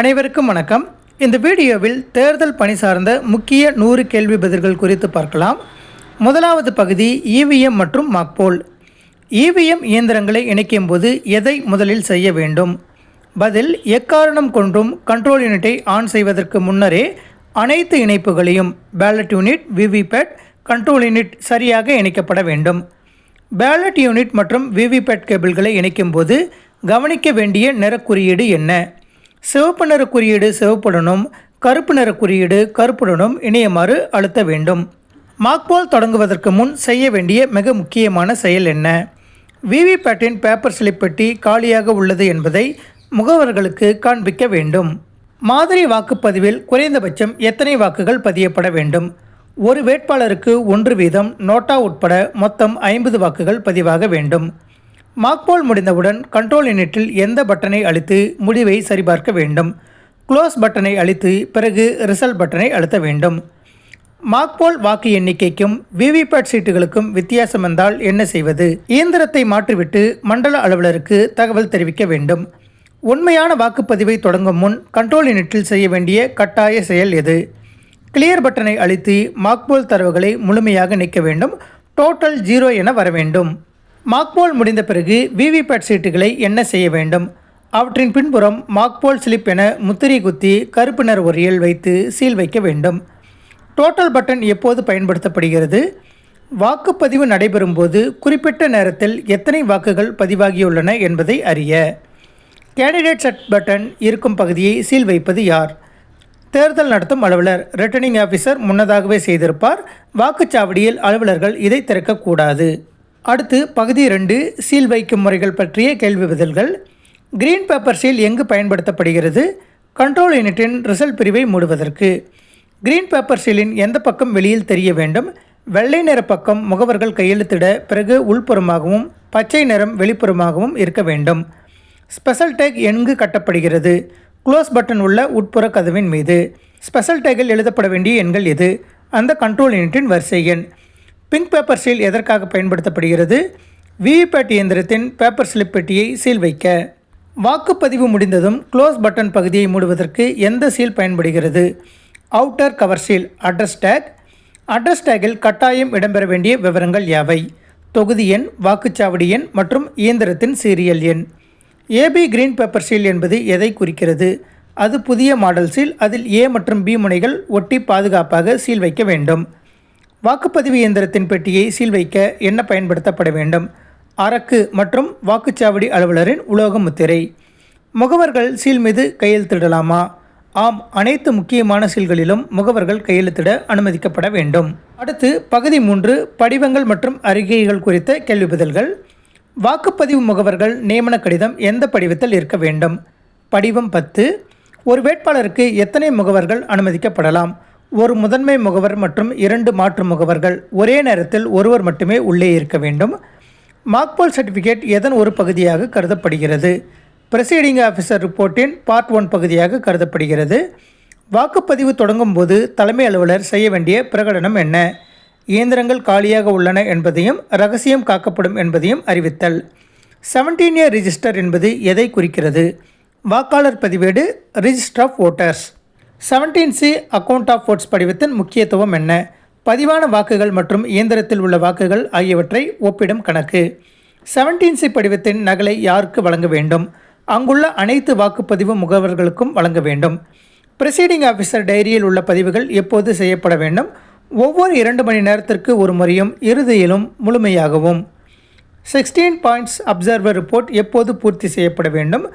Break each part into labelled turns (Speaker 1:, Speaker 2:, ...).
Speaker 1: அனைவருக்கும் வணக்கம். இந்த வீடியோவில் தேர்தல் பணி சார்ந்த முக்கிய 100 கேள்வி பதில்கள் குறித்து பார்க்கலாம். முதலாவது பகுதி இவிஎம் மற்றும் மாக்போல். இவிஎம் இயந்திரங்களை இணைக்கும் போது எதை முதலில் செய்ய வேண்டும்? பதில்: எக்காரணம் கொண்டும் கண்ட்ரோல் யூனிட்டை ஆன் செய்வதற்கு முன்னரே அனைத்து இணைப்புகளையும் ballot unit, VVPAT, control unit சரியாக இணைக்கப்பட வேண்டும். பேலட் யூனிட் மற்றும் விவிபேட் கேபிள்களை இணைக்கும் போது கவனிக்க வேண்டிய நிறக்குறியீடு என்ன? சிவப்பு நிற குறியீடு சிவப்புடனும் கருப்பு நிற குறியீடு கருப்புடனும் இணையுமாறு அழுத்த வேண்டும். மாக்போல் தொடங்குவதற்கு முன் செய்ய வேண்டிய மிக முக்கியமான செயல் என்ன? விவிபேட்டின் பேப்பர் ஸ்லிப் பெட்டி காலியாக உள்ளது என்பதை முகவர்களுக்கு காண்பிக்க வேண்டும். மாதிரி வாக்குப்பதிவில் குறைந்தபட்சம் எத்தனை வாக்குகள் பதியப்பட வேண்டும்? ஒரு வேட்பாளருக்கு 1 வீதம் நோட்டா உட்பட மொத்தம் 50 வாக்குகள் பதிவாக வேண்டும். மாக்போல் முடிந்தவுடன் கண்ட்ரோல் யூனிட்டில் எந்த பட்டனை அழுத்தி முடிவை சரிபார்க்க வேண்டும்? க்ளோஸ் பட்டனை அழுத்தி பிறகு ரிசல்ட் பட்டனை அழுத்த வேண்டும். மாக்போல் வாக்கு எண்ணிக்கைக்கும் விவிபேட் சீட்டுகளுக்கும் வித்தியாசம் வந்தால் என்ன செய்வது? இயந்திரத்தை மாற்றிவிட்டு மண்டல அலுவலருக்கு தகவல் தெரிவிக்க வேண்டும். உண்மையான வாக்குப்பதிவை தொடங்கும் முன் கண்ட்ரோல் யூனிட்டில் செய்ய வேண்டிய கட்டாய செயல் எது? கிளியர் பட்டனை அழுத்தி மாக்போல் தரவுகளை முழுமையாக நீக்க வேண்டும். டோட்டல் 0 என வர வேண்டும். மாக்போல் முடிந்த பிறகு விவிபேட் சீட்டுகளை என்ன செய்ய வேண்டும்? அவற்றின் பின்புறம் மாக்போல் ஸ்லிப் என முத்திரை குத்தி கருப்பு நிற உரையில் வைத்து சீல் வைக்க வேண்டும். டோட்டல் பட்டன் எப்போது பயன்படுத்தப்படுகிறது? வாக்குப்பதிவு நடைபெறும் போது குறிப்பிட்ட நேரத்தில் எத்தனை வாக்குகள் பதிவாகியுள்ளன என்பதை அறிய. கேண்டிடேட் செட் பட்டன் இருக்கும் பகுதியை சீல் வைப்பது யார்? தேர்தல் நடத்தும் அலுவலர், ரிட்டர்னிங் ஆஃபீஸர் முன்னதாகவே செய்திருப்பார். வாக்குச்சாவடியில் அலுவலர்கள் இதை திறக்கக்கூடாது. அடுத்து பகுதி 2, சீல் வைக்கும் முறைகள் பற்றிய கேள்வி பதில்கள். கிரீன் பேப்பர் சீல் எங்கு பயன்படுத்தப்படுகிறது? கண்ட்ரோல் யூனிட்டின் ரிசல்ட் பிரிவை மூடுவதற்கு. கிரீன் பேப்பர் சீலின் எந்த பக்கம் வெளியில் தெரிய வேண்டும்? வெள்ளை நிற பக்கம் முகவர்கள் கையெழுத்திட பிறகு உள்புறமாகவும் பச்சை நிறம் வெளிப்புறமாகவும் இருக்க வேண்டும். ஸ்பெஷல் டேக் எங்கு கட்டப்படுகிறது? க்ளோஸ் பட்டன் உள்ள உட்புற கதவின் மீது. ஸ்பெஷல் டேக்கில் எழுதப்பட வேண்டிய எண்கள் எது? அந்த கண்ட்ரோல் யூனிட்டின் வரிசை எண். பிங்க் பேப்பர் சீல் எதற்காக பயன்படுத்தப்படுகிறது? விவிபேட் இயந்திரத்தின் பேப்பர் ஸ்லிப் பெட்டியை சீல் வைக்க. வாக்குப்பதிவு முடிந்ததும் க்ளோஸ் பட்டன் பகுதியை மூடுவதற்கு எந்த சீல் பயன்படுகிறது? Outer cover seal. Address take. Address tackle கட்டாயம் இடம்பெற வேண்டிய விவரங்கள் யாவை? தொகுதி எண், வாக்குச்சாவடி எண் மற்றும் இயந்திரத்தின் சீரியல் எண். ஏபி கிரீன் பேப்பர் சீல் என்பது எதை குறிக்கிறது? அது புதிய மாடல் சீல். அதில் ஏ மற்றும் பி முனைகள் ஒட்டி பாதுகாப்பாக சீல் வைக்க வேண்டும். வாக்குப்பதிவு இயந்திரத்தின் பெட்டியை சீல் வைக்க என்ன பயன்படுத்தப்பட வேண்டும்? அரக்கு மற்றும் வாக்குச்சாவடி அலுவலரின் உலோக முத்திரை. முகவர்கள் சீல் மீது கையெழுத்திடலாமா? ஆம், அனைத்து முக்கியமான சீல்களிலும் முகவர்கள் கையெழுத்திட அனுமதிக்கப்பட வேண்டும். அடுத்து பகுதி 3, படிவங்கள் மற்றும் அறிக்கைகள் குறித்த கேள்வி பதில்கள். வாக்குப்பதிவு முகவர்கள் நியமன கடிதம் எந்த படிவத்தில் இருக்க வேண்டும்? படிவம் 10. ஒரு வேட்பாளருக்கு எத்தனை முகவர்கள் அனுமதிக்கப்படலாம்? ஒரு முதன்மை முகவர் மற்றும் 2 மாற்று முகவர்கள். ஒரே நேரத்தில் ஒருவர் மட்டுமே உள்ளே இருக்க வேண்டும். மாக்போல் சர்டிஃபிகேட் எதன் ஒரு பகுதியாக கருதப்படுகிறது? ப்ரெசைடிங் ஆஃபீஸர் ரிப்போர்ட்டின் பார்ட் 1 பகுதியாக கருதப்படுகிறது. வாக்குப்பதிவு தொடங்கும் போது தலைமை அலுவலர் செய்ய வேண்டிய பிரகடனம் என்ன? இயந்திரங்கள் காலியாக உள்ளன என்பதையும் ரகசியம் காக்கப்படும் என்பதையும் அறிவித்தல். 17A ரிஜிஸ்டர் என்பது எதை குறிக்கிறது? வாக்காளர் பதிவேடு, register of voters. 17C account of votes படிவத்தின் முக்கியத்துவம் என்ன? பதிவான வாக்குகள் மற்றும் இயந்திரத்தில் உள்ள வாக்குகள் ஆகியவற்றை ஒப்பிடும் கணக்கு. 17C படிவத்தின் நகலை யாருக்கு வழங்க வேண்டும்? அங்குள்ள அனைத்து வாக்குப்பதிவு முகவர்களுக்கும் வழங்க வேண்டும். ப்ரெசைடிங் ஆஃபீஸர் டைரியில் உள்ள பதிவுகள் எப்போது செய்யப்பட வேண்டும்? ஒவ்வொரு 2 மணி நேரத்திற்கு ஒரு முறையும் இறுதியிலும் முழுமையாகவும். 16 பாயிண்ட்ஸ் அப்சர்வர் ரிப்போர்ட் எப்போது பூர்த்தி செய்யப்பட வேண்டும்?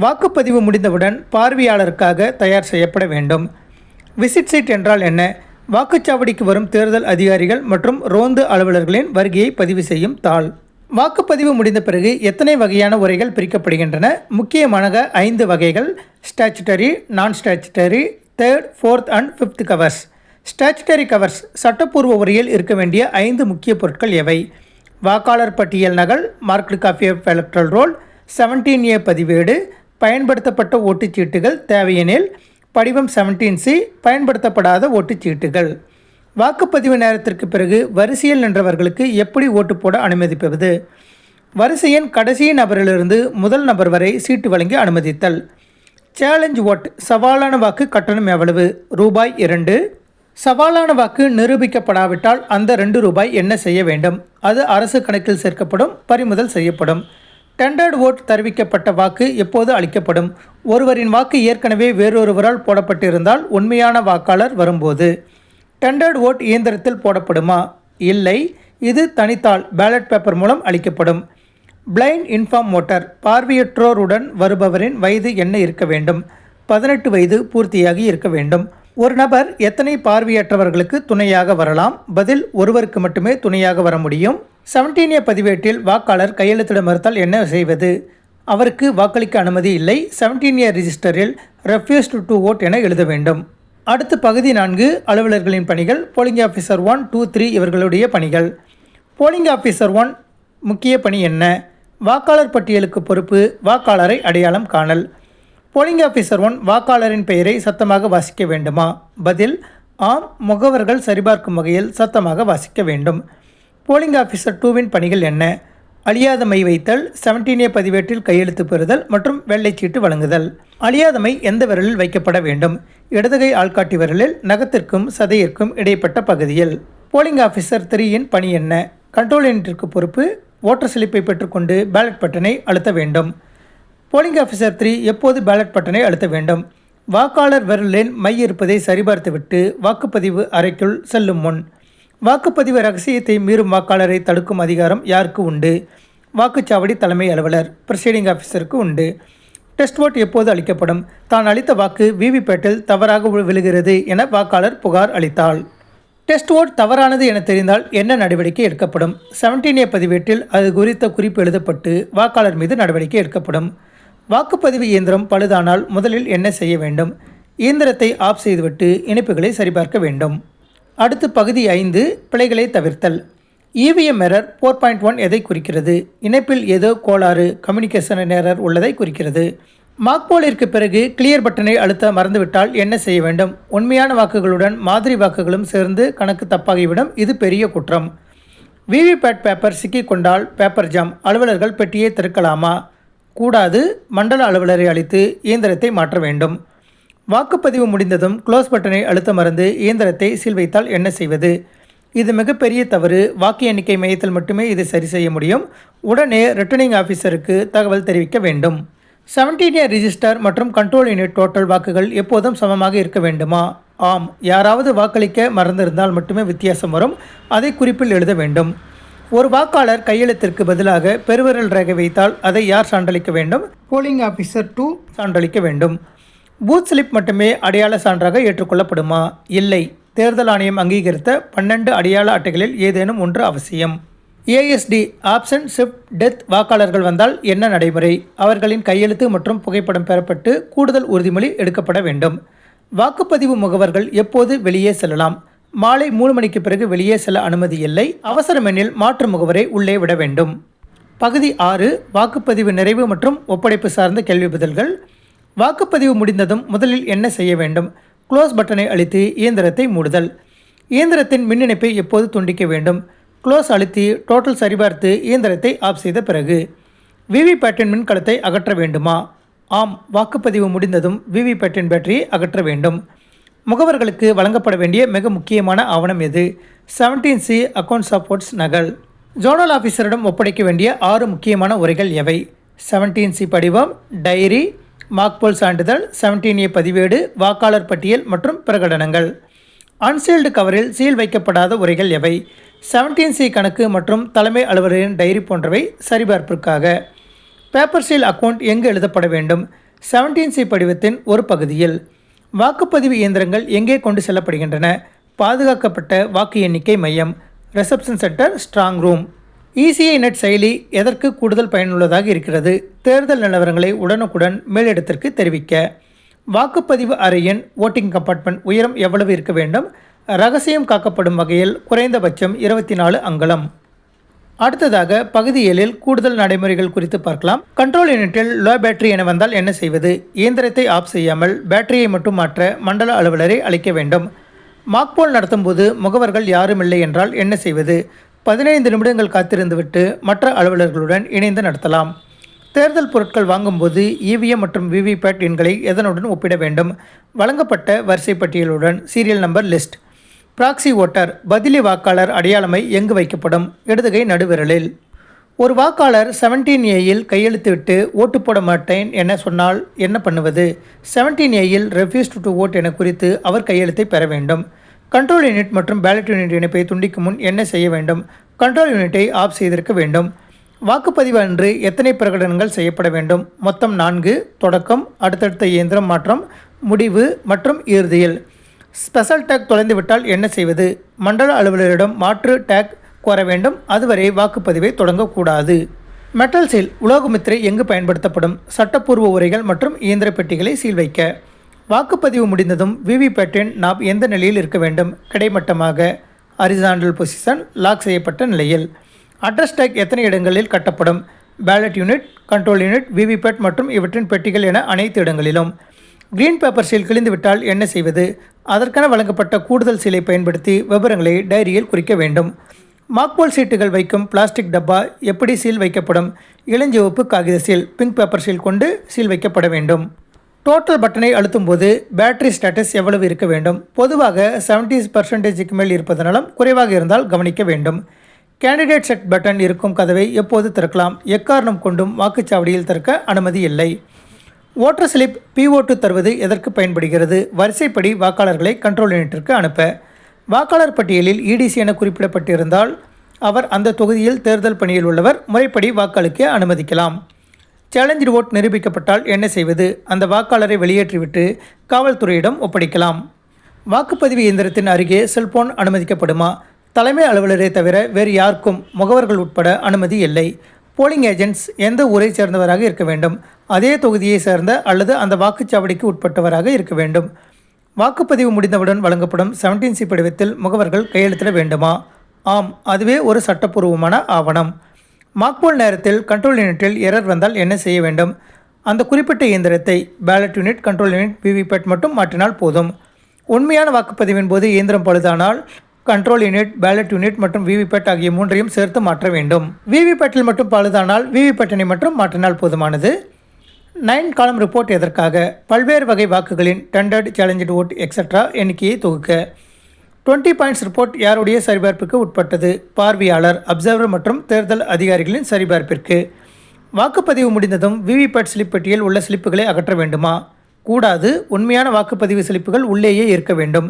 Speaker 1: வாக்குப்பதிவு முடிந்தவுடன் பார்வையாளருக்காக தயார் செய்யப்பட வேண்டும். விசிட் சீட் என்றால் என்ன? வாக்குச்சாவடிக்கு வரும் தேர்தல் அதிகாரிகள் மற்றும் ரோந்து அலுவலர்களின் வருகையை பதிவு செய்யும் தாள். வாக்குப்பதிவு முடிந்த பிறகு எத்தனை வகையான உரைகள் பிரிக்கப்படுகின்றன? முக்கியமான 5 வகைகள்: ஸ்டாச்சுட்டரி, நான் statutory, 3rd, 4th and 5th covers. Statutory covers சட்டப்பூர்வ உரையில் இருக்க வேண்டிய 5 முக்கிய பொருட்கள் எவை? வாக்காளர் பட்டியல் நகல், marked copy of electoral roll, 17A பதிவேடு, பயன்படுத்தப்பட்ட ஓட்டுச்சீட்டுகள் தேவையெனில், படிவம் 17C பயன்படுத்தப்படாத ஓட்டுச்சீட்டுகள். வாக்குப்பதிவு நேரத்திற்கு பிறகு வரிசையில் நின்றவர்களுக்கு எப்படி ஓட்டு போட அனுமதிப்பது? வரிசையின் கடைசி நபரிலிருந்து முதல் நபர் வரை சீட்டு வழங்கி அனுமதித்தல். சேலஞ்ச் ஓட் சவாலான வாக்கு கட்டணம் எவ்வளவு? ரூபாய் 2. சவாலான வாக்கு நிரூபிக்கப்படாவிட்டால் அந்த ₹2 என்ன செய்ய வேண்டும்? அது அரசு கணக்கில் சேர்க்கப்படும், பறிமுதல் செய்யப்படும். டெண்டர்ட் ஓட் தெரிவிக்கப்பட்ட வாக்கு எப்போது அளிக்கப்படும்? ஒருவரின் வாக்கு ஏற்கனவே வேறொருவரால் போடப்பட்டிருந்தால் உண்மையான வாக்காளர் வரும்போது. டெண்டர்ட் ஓட் இயந்திரத்தில் போடப்படுமா? இல்லை, இது தனித்தாள் பேலட் பேப்பர் மூலம் அளிக்கப்படும். பிளைண்ட் இன்ஃபார்ம் ஓட்டர் பார்வையற்றோருடன் வருபவரின் வயது என்ன இருக்க வேண்டும்? 18 வயது பூர்த்தியாகி இருக்க வேண்டும். ஒரு நபர் எத்தனை பார்வையற்றவர்களுக்கு துணையாக வரலாம்? பதில், ஒருவருக்கு மட்டுமே துணையாக வர முடியும். 17A பதிவேட்டில் வாக்காளர் கையெழுத்திட மறுத்தால் என்ன செய்வது? அவருக்கு வாக்களிக்க அனுமதி இல்லை. 17A ரிஜிஸ்டரில் ரெஃப்யூஸ்டு டு ஓட் என எழுத வேண்டும். அடுத்து பகுதி 4 அலுவலர்களின் பணிகள். போலிங் ஆஃபீஸர் 1, 2, 3 இவர்களுடைய பணிகள். போலிங் ஆஃபீஸர் 1 முக்கிய பணி என்ன? வாக்காளர் பட்டியலுக்கு பொறுப்பு வாக்காளரை அடையாளம் காணல். போலிங் ஆஃபீஸர் 1 வாக்காளரின் பெயரை சத்தமாக வாசிக்க வேண்டுமா? பதில், ஆம், முகவர்கள் சரிபார்க்கும் வகையில் சத்தமாக வாசிக்க வேண்டும். போலிங் ஆஃபீஸர் 2வின் பணிகள் என்ன? அழியாத மை வைத்தல், 17A பதிவேட்டில் கையெழுத்து பெறுதல் மற்றும் வெள்ளைச்சீட்டு வழங்குதல். அழியாத மை எந்த விரலில் வைக்கப்பட வேண்டும்? இடதுகை ஆள்காட்டி விரலில், நகத்திற்கும் சதையிற்கும் இடைப்பட்ட பகுதியில். போலிங் ஆஃபீஸர் 3இன் பணி என்ன? கண்ட்ரோல் யூனிட்டிற்கு பொறுப்பு ஓட்டர் ஸ்லிப்பை பெற்றுக்கொண்டு பேலட் பட்டனை அழுத்த வேண்டும். போலிங் ஆஃபீஸர் 3 எப்போது பேலட் பட்டனை அழுத்த வேண்டும்? வாக்காளர் விரலில் மை இருப்பதை சரிபார்த்துவிட்டு வாக்குப்பதிவு அறைக்குள் செல்லும் முன். வாக்குப்பதிவு ரகசியத்தை மீறும் வாக்காளரை தடுக்கும் அதிகாரம் யாருக்கு உண்டு? வாக்குச்சாவடி தலைமை அலுவலர் ப்ரிசைடிங் ஆஃபீஸருக்கு உண்டு. டெஸ்ட் ஓட் எப்போது அளிக்கப்படும்? தான் அளித்த வாக்கு விவிபேட்டில் தவறாக விழுகிறது என வாக்காளர் புகார் அளித்தால். டெஸ்ட் ஓட் தவறானது என தெரிந்தால் என்ன நடவடிக்கை எடுக்கப்படும்? 17A பதிவேட்டில் அது குறித்த குறிப்பு எழுதப்பட்டு வாக்காளர் மீது நடவடிக்கை எடுக்கப்படும். வாக்குப்பதிவு இயந்திரம் பழுதானால் முதலில் என்ன செய்ய வேண்டும்? இயந்திரத்தை ஆஃப் செய்துவிட்டு இணைப்புகளை சரிபார்க்க வேண்டும். அடுத்து பகுதி 5 பிழைகளை தவிர்த்தல். EVM எரர் 4.1 எதை குறிக்கிறது? இணைப்பில் ஏதோ கோளாறு கம்யூனிகேஷன் எரர் உள்ளதை குறிக்கிறது. மாக்போலிற்கு பிறகு கிளியர் பட்டனை அழுத்த மறந்துவிட்டால் என்ன செய்ய வேண்டும்? உண்மையான வாக்குகளுடன் மாதிரி வாக்குகளும் சேர்ந்து கணக்கு தப்பாகிவிடும். இது பெரிய குற்றம். விவிபேட் பேப்பர் சிக்கிக்கொண்டால் பேப்பர் ஜாம், அலுவலர்கள் பெட்டியை திறக்கலாமா? கூடாது. மண்டல அலுவலரை அழைத்து இயந்திரத்தை மாற்ற வேண்டும். வாக்குப்பதிவு முடிந்ததும் க்ளோஸ் பட்டனை அழுத்த மறந்து இயந்திரத்தை சீல் வைத்தால் என்ன செய்வது? இது மிகப்பெரிய தவறு. வாக்கு எண்ணிக்கை மையத்தில் மட்டுமே இது சரி செய்ய முடியும். உடனே ரிட்டர்னிங் ஆஃபீஸருக்கு தகவல் தெரிவிக்க வேண்டும். 17A ரிஜிஸ்டர் மற்றும் கண்ட்ரோல் யூனிட் டோட்டல் வாக்குகள் எப்போதும் சமமாக இருக்க வேண்டுமா? ஆம். யாராவது வாக்களிக்க மறந்திருந்தால் மட்டுமே வித்தியாசம் வரும். அதை குறிப்பில் எழுத வேண்டும். ஒரு வாக்காளர் கையெழுத்திற்கு பதிலாக பெருவிரல் ரேகை வைத்தால் அதை யார் சான்றளிக்க வேண்டும்? போலிங் ஆஃபீஸர் 2 சான்றளிக்க வேண்டும். பூத் ஸ்லிப் மட்டுமே அடையாள சான்றாக ஏற்றுக்கொள்ளப்படுமா? இல்லை. தேர்தல் ஆணையம் அங்கீகரித்த 12 அடையாள அட்டைகளில் ஏதேனும் ஒன்று அவசியம். ASD ஆப்சன்ட் ஷிஃப்ட் டெத் வாக்காளர்கள் வந்தால் என்ன நடைமுறை? அவர்களின் கையெழுத்து மற்றும் புகைப்படம் பெறப்பட்டு கூடுதல் உறுதிமொழி எடுக்கப்பட வேண்டும். வாக்குப்பதிவு முகவர்கள் எப்போது வெளியே செல்லலாம்? மாலை 3 மணிக்கு பிறகு வெளியே செல்ல அனுமதி இல்லை. அவசரமெனில் மாற்று முகவரை உள்ளே விட வேண்டும். பகுதி 6 வாக்குப்பதிவு நிறைவு மற்றும் ஒப்படைப்பு சார்ந்த கேள்வி பதில்கள். வாக்குப்பதிவு முடிந்ததும் முதலில் என்ன செய்ய வேண்டும்? க்ளோஸ் பட்டனை அழுத்தி இயந்திரத்தை மூடுதல். இயந்திரத்தின் மின் இணைப்பை எப்போது துண்டிக்க வேண்டும்? க்ளோஸ் அழுத்தி டோட்டல் சரிபார்த்து இயந்திரத்தை ஆஃப் செய்த பிறகு. விவிபேட்டின் மின்கலத்தை அகற்ற வேண்டுமா? ஆம். வாக்குப்பதிவு முடிந்ததும் விவிபேட்டின் பேட்டரியை அகற்ற வேண்டும். முகவர்களுக்கு வழங்கப்பட வேண்டிய மிக முக்கியமான ஆவணம் எது? 17C அக்கவுண்ட்ஸ் ஆஃப் ஓட்ஸ் நகல். ஜோனல் ஆஃபீஸரிடம் ஒப்படைக்க வேண்டிய 6 முக்கியமான உரைகள் எவை? 17C படிவம், டைரி, மாக்போல் சான்றிதழ், 17A பதிவேடு, வாக்காளர் பட்டியல் மற்றும் பிரகடனங்கள். அன்சீல்டு கவரில் சீல் வைக்கப்படாத உரைகள் எவை? 17C கணக்கு மற்றும் தலைமை அலுவலரின் டைரி போன்றவை சரிபார்ப்பிற்காக. பேப்பர் சீல் அக்கவுண்ட் எங்கு எழுதப்பட வேண்டும்? 17C படிவத்தின் ஒரு பகுதியில். வாக்குப்பதிவு இயந்திரங்கள் எங்கே கொண்டு செல்லப்படுகின்றன? பாதுகாக்கப்பட்ட வாக்கு எண்ணிக்கை மையம், reception centre, strong room. ECI net செயலி எதற்கு கூடுதல் பயனுள்ளதாக இருக்கிறது? தேர்தல் நிலவரங்களை உடனுக்குடன் மேலிடத்திற்கு தெரிவிக்க. வாக்குப்பதிவு அறையின் ஓட்டிங் கம்பார்ட்மெண்ட் உயரம் எவ்வளவு இருக்க வேண்டும்? ரகசியம் காக்கப்படும் வகையில் குறைந்தபட்சம் 24 அங்குலம். அடுத்ததாக பகுதி 7 கூடுதல் நடைமுறைகள் குறித்து பார்க்கலாம். கண்ட்ரோல் யூனிட்டில் லோ பேட்டரி என வந்தால் என்ன செய்வது? இயந்திரத்தை ஆஃப் செய்யாமல் பேட்டரியை மட்டும் மாற்ற மண்டல அலுவலரை அழைக்க வேண்டும். மாக்போல் நடத்தும்போது முகவர்கள் யாரும் இல்லை என்றால் என்ன செய்வது? 15 நிமிடங்கள் காத்திருந்துவிட்டு மற்ற அலுவலர்களுடன் இணைந்து நடத்தலாம். தேர்தல் பொருட்கள் வாங்கும்போது இவிஎம் மற்றும் விவிபேட் எண்களை எதனுடன் ஒப்பிட வேண்டும்? வழங்கப்பட்ட வரிசை பட்டியலுடன் serial number list. Proxy voter பதிலி வாக்காளர் அடையாளமை எங்கு வைக்கப்படும்? இடதுகை நடுவிரலில். ஒரு வாக்காளர் 17A கையெழுத்திட்டு ஓட்டு போட மாட்டேன் என சொன்னால் என்ன பண்ணுவது? 17A ரெஃப்யூஸ்ட் டு ஓட் என குறித்து அவர் கையெழுத்தை பெற வேண்டும். கண்ட்ரோல் யூனிட் மற்றும் பேலட் யூனிட் இணைப்பை துண்டிக்கும் முன் என்ன செய்ய வேண்டும்? கண்ட்ரோல் யூனிட்டை ஆஃப் செய்திருக்க வேண்டும். வாக்குப்பதிவு அன்று எத்தனை பிரகடனங்கள் செய்யப்பட வேண்டும்? மொத்தம் 4. தொடக்கம், அடுத்தடுத்த இயந்திரம் மாற்றம், முடிவு மற்றும் இறுதியில். ஸ்பெஷல் டேக் தொலைந்துவிட்டால் என்ன செய்வது? மண்டல அலுவலரிடம் மாற்று டேக் கோர வேண்டும். அதுவரை வாக்குப்பதிவை தொடங்கக்கூடாது. மெட்டல் சீல் உலோகமுத்திரை எங்கு பயன்படுத்தப்படும்? சட்டப்பூர்வ உரைகள் மற்றும் இயந்திர பெட்டிகளை சீல் வைக்க. வாக்குப்பதிவு முடிந்ததும் விவிபேட்டின் நாப் எந்த நிலையில் இருக்க வேண்டும்? கிடைமட்டமாக, ஹரிசாண்டல் பொசிஷன், லாக் செய்யப்பட்ட நிலையில். அட்ரஸ் டேக் எத்தனை இடங்களில் கட்டப்படும்? Ballot unit, control unit, VVPAT மற்றும் இவற்றின் பெட்டிகள் என அனைத்து இடங்களிலும். கிரீன் பேப்பர் சீல் கிழிந்துவிட்டால் என்ன செய்வது? அதற்கென வழங்கப்பட்ட கூடுதல் சீலை பயன்படுத்தி விவரங்களை டைரியில் குறிக்க வேண்டும். மாக்போல் சீட்டுகள் வைக்கும் பிளாஸ்டிக் டப்பா எப்படி சீல் வைக்கப்படும்? இளஞ்சிவப்பு காகித சீல், பிங்க் பேப்பர் சீல் கொண்டு சீல் வைக்கப்பட வேண்டும். டோட்டல் பட்டனை அழுத்தும் போது பேட்டரி ஸ்டேட்டஸ் எவ்வளவு இருக்க வேண்டும்? பொதுவாக 70% மேல் இருப்பதனாலும் குறைவாக இருந்தால் கவனிக்க வேண்டும். கேண்டிடேட் செட் பட்டன் இருக்கும் கதவை எப்போது திறக்கலாம்? எக்காரணம் கொண்டும் வாக்குச்சாவடியில் திறக்க அனுமதி இல்லை. ஓட்டர் ஸ்லிப் PO2 தருவது எதற்கு பயன்படுகிறது? வரிசைப்படி வாக்காளர்களை கண்ட்ரோல் யூனிட்டிற்கு அனுப்ப. வாக்காளர் பட்டியலில் EDC என குறிப்பிடப்பட்டிருந்தால் அவர் அந்த தொகுதியில் தேர்தல் பணியில் உள்ளவர், முறைப்படி வாக்களிக்க அனுமதிக்கலாம். சேலஞ்சு ஓட் நிரூபிக்கப்பட்டால் என்ன செய்வது? அந்த வாக்காளரை வெளியேற்றிவிட்டு காவல்துறையிடம் ஒப்படைக்கலாம். வாக்குப்பதிவு இயந்திரத்தின் அருகே செல்போன் அனுமதிக்கப்படுமா? தலைமை அலுவலரை தவிர வேறு யாருக்கும், முகவர்கள் உட்பட அனுமதி இல்லை. போலிங் ஏஜென்ட்ஸ் எந்த ஊரை சேர்ந்தவராக இருக்க வேண்டும்? அதே தொகுதியை சேர்ந்த அல்லது அந்த வாக்குச்சாவடிக்கு உட்பட்டவராக இருக்க வேண்டும். வாக்குப்பதிவு முடிந்தவுடன் வழங்கப்படும் 17C படிவத்தில் முகவர்கள் கையெழுத்திட வேண்டுமா? ஆம், அதுவே ஒரு சட்டப்பூர்வமான ஆவணம். மாக்போல் நேரத்தில் கண்ட்ரோல் யூனிட்டில் எரர் வந்தால் என்ன செய்ய வேண்டும்? அந்த குறிப்பிட்ட இயந்திரத்தை ballot unit, control unit, VVPAT மட்டும் மாற்றினால் போதும். உண்மையான வாக்குப்பதிவின் போது இயந்திரம் பழுதானால் கண்ட்ரோல் யூனிட், பேலட் யூனிட் மற்றும் விவிபேட் ஆகிய 3ஐயும் சேர்த்து மாற்ற வேண்டும். விவிபேட்டில் மட்டும் பழுதானால் விவிபேட்டினை மட்டும் மாற்றினால் போதுமானது. 9 காலம் ரிப்போர்ட் எதற்காக? பல்வேறு வகை வாக்குகளின் டெண்டர்ட், சேலஞ்சு ஓட் எக்ஸெட்ரா எண்ணிக்கையை தொகுக்க. 20 பாயிண்ட்ஸ் ரிப்போர்ட் யாருடைய சரிபார்ப்புக்கு உட்பட்டது? பார்வையாளர், அப்சர்வர் மற்றும் தேர்தல் அதிகாரிகளின் சரிபார்ப்பிற்கு. வாக்குப்பதிவு முடிந்ததும் விவிபேட் ஸ்லிப் பெட்டியில் உள்ள ஸ்லிப்புகளை அகற்ற வேண்டுமா? கூடாது. உண்மையான வாக்குப்பதிவு ஸ்லிப்புகள் உள்ளேயே இருக்க வேண்டும்.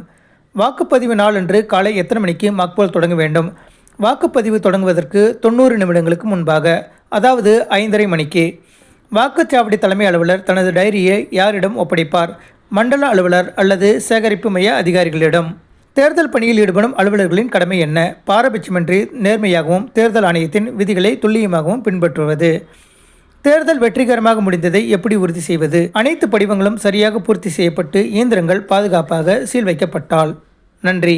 Speaker 1: வாக்குப்பதிவு நாளன்று காலை எத்தனை மணிக்கு மாக்போல் தொடங்க வேண்டும்? வாக்குப்பதிவு தொடங்குவதற்கு 90 நிமிடங்களுக்கு முன்பாக, அதாவது 5:30 மணிக்கு. வாக்குச்சாவடி தலைமை அலுவலர் தனது டைரியை யாரிடம் ஒப்படைப்பார்? மண்டல அலுவலர் அல்லது சேகரிப்பு மைய அதிகாரிகளிடம். தேர்தல் பணியில் ஈடுபடும் அலுவலர்களின் கடமை என்ன? பாரபட்சமின்றி நேர்மையாகவும் தேர்தல் ஆணையத்தின் விதிகளை துல்லியமாகவும் பின்பற்றுவது. தேர்தல் வெற்றிகரமாக முடிந்ததை எப்படி உறுதி செய்வது? அனைத்து படிவங்களும் சரியாக பூர்த்தி செய்யப்பட்டு இயந்திரங்கள் பாதுகாப்பாக சீல் வைக்கப்பட்டால். நன்றி.